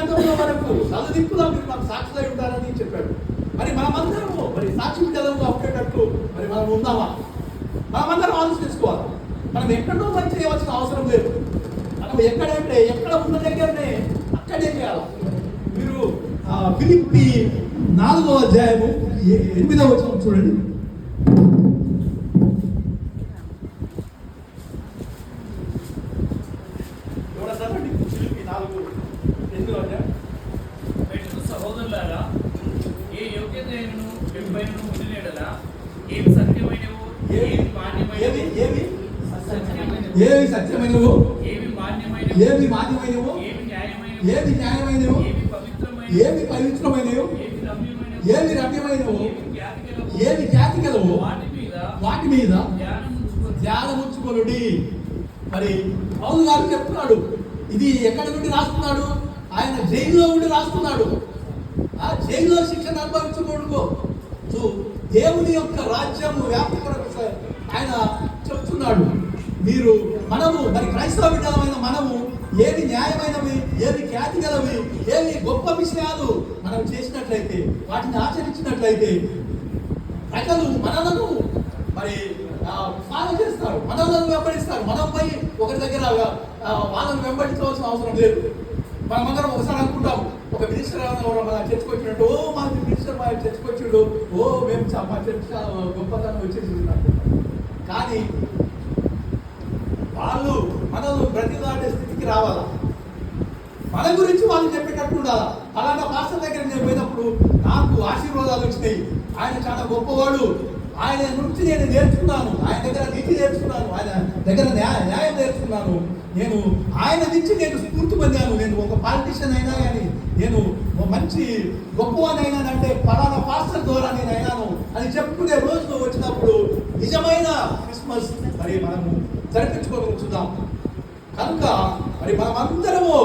భూమ్యంతంలో వరకు నలుదిక్కులా మీరు నాకు సాక్షులై ఉంటారని చెప్పాడు. మరి మనమందరము మరి సాక్షి విధానంగా ఉండేటట్టు మరి మనం ఉందామా? మనమందరం ఆలోచించుకోవాలి. మనం ఎక్కడో పని చేయవలసిన అవసరం లేదు. మనం ఎక్కడంటే ఎక్కడ ఉన్న దగ్గరనే అక్కడే చేయాలి. మీరు ఫిలిప్పీ 4వ అధ్యాయము 8వ వచనం చూడండి. ఫిలిప్పీ 4:8 అధ్యాయం. సహోదరులారా, ఏ యోగ్యతను వెంబైనను ఉండినెడల ఏవి సత్యమైనవో, ఏవి మాన్యమైనవో, ఏవి సత్యమైనవో, ఏవి మాన్యమైనవో, ఏవి మాన్యమైనవో, ఏవి న్యాయమైనవో, ఏవి న్యాయమైనవో, ఏవి పవిత్రమైనవో, ఏవి పవిత్రమైనవో, ఏవి రమ్యమైనవో, ఏవి రమ్యమైనవో, ఏవి ఖ్యాతి గలవో, వాటి మీద ధ్యానం ఉంచుకొనుడి. మరి పౌలు గారు చెప్తున్నాడు. ఇది ఎక్కడి నుండి రాస్తున్నాడు? ఆయన జైల్లో ఉండి రాస్తున్నాడు. ఆ జైల్లో శిక్షణ అనుభవించకూడదు. దేవుని యొక్క రాజ్యము వ్యాప్తి ఆయన చెప్తున్నాడు. మనము మరి క్రైస్తవ బిడ్డలమైన మనము ఏవి న్యాయమైనవి, ఏవి ఖ్యాతి గలవి, ఏవి గొప్ప విషయాలు మనం చేసినట్లయితే, వాటిని ఆచరించినట్లయితే ప్రజలు మనలను మరి ఫాలో చేస్తారు, మనలను వెంబడిస్తారు. మనం పోయి ఒకరి దగ్గర వాళ్ళని వెంబడించవలసిన అవసరం లేదు. మనమందరం ఒకసారి అనుకుంటాం, ఒక మినిస్టర్ మన చర్చకు వచ్చినట్టు, మా మినిస్టర్ మా చర్చకు వచ్చిండు, మేము మా చర్చ గొప్పతనం వచ్చేసి అనుకుంటాం. కానీ వాళ్ళు మనల్ని బ్రతిలాడే స్థితికి రావాలా? మన గురించి వాళ్ళు చెప్పేటట్టు ఉండాలా? అలాంటి పాస్టర్ దగ్గర నేను పోయినప్పుడు నాకు ఆశీర్వాదాలు వచ్చినాయి. ఆయన చాలా గొప్పవాడు, ఆయన నుంచి నేను నేర్చుకున్నాను, ఆయన దగ్గర నీతి నేర్చుకున్నాను, ఆయన దగ్గర న్యాయం నేర్చుకున్నాను. నేను ఆయన నుంచి నేను స్ఫూర్తి పొందాను. నేను ఒక పాలిటిషియన్ అయినా కానీ, నేను మంచి గొప్పవాడిని అయినానంటే పలానా పాస్టర్ ద్వారా నేను అయినాను అని చెప్పుకునే రోజులు వచ్చినప్పుడు నిజమైన క్రిస్మస్ మరి మనము జరిపించుకోగలుగుతున్నాం. కనుక మరి మనమందరము